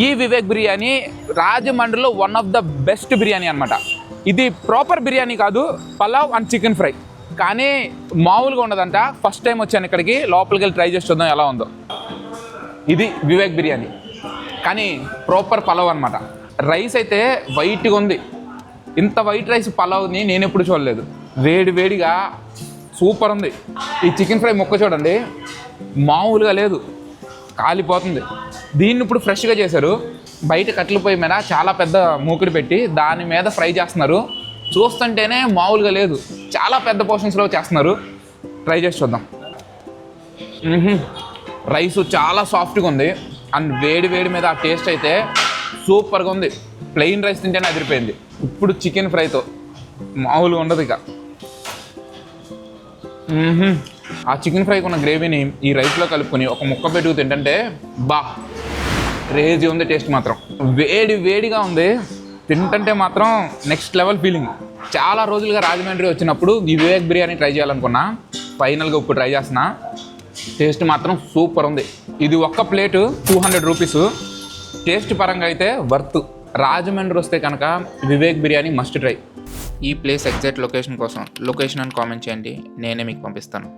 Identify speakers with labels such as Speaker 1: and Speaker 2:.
Speaker 1: ఈ వివేక్ బిర్యానీ రాజమండ్రిలో one of the best biryani అనమాట. ఇది ప్రాపర్ బిర్యానీ కాదు, పలావ్ అండ్ చికెన్ ఫ్రై, కానీ మామూలుగా ఉండదంట. ఫస్ట్ టైం వచ్చాను ఇక్కడికి, లోపలికి వెళ్ళి ట్రై చేసి చూద్దాం ఎలా ఉందో. ఇది వివేక్ బిర్యానీ, కానీ ప్రాపర్ పలావ్ అనమాట. రైస్ అయితే వైట్గా ఉంది. ఇంత వైట్ రైస్ పలావ్ని నేను ఎప్పుడు చూడలేదు. వేడి వేడిగా సూపర్ ఉంది. ఈ చికెన్ ఫ్రై ముక్క చూడండి, మామూలుగా లేదు, కాలిపోతుంది. దీన్ని ఇప్పుడు ఫ్రెష్గా చేశారు. బయట కట్టెల పొయ్యి మీద చాలా పెద్ద మూకుడు పెట్టి దాని మీద ఫ్రై చేస్తున్నారు. చూస్తుంటేనే మామూలుగా లేదు, చాలా పెద్ద పోర్షన్స్లో చేస్తున్నారు. ట్రై చేసి చూద్దాం. రైస్ చాలా సాఫ్ట్గా ఉంది అండ్ వేడి వేడి మీద ఆ టేస్ట్ అయితే సూపర్గా ఉంది. ప్లెయిన్ రైస్ తింటేనే అదిరిపోయింది. ఇప్పుడు చికెన్ ఫ్రైతో మామూలుగా ఉండదు ఇక. ఆ చికెన్ ఫ్రైకి ఉన్న గ్రేవీని ఈ రైస్లో కలుపుకొని ఒక ముక్క పెట్టుకు తింటే బా క్రేజీ ఉంది. టేస్ట్ మాత్రం వేడి వేడిగా ఉంది. తింటుంటే మాత్రం నెక్స్ట్ లెవెల్ ఫీలింగ్. చాలా రోజులుగా రాజమండ్రి వచ్చినప్పుడు ఈ వివేక్ బిర్యానీ ట్రై చేయాలనుకున్నా. ఫైనల్గా ఇప్పుడు ట్రై చేస్తున్నా. టేస్ట్ మాత్రం సూపర్ ఉంది. ఇది ఒక్క ప్లేటు 200 రూపీస్. టేస్ట్ పరంగా అయితే వర్త్. రాజమండ్రి వస్తే కనుక వివేక్ బిర్యానీ మస్ట్ ట్రై. ఈ ప్లేస్ ఎగ్జాక్ట్ లొకేషన్ కోసం లొకేషన్ అని కామెంట్ చేయండి, నేనే మీకు పంపిస్తాను.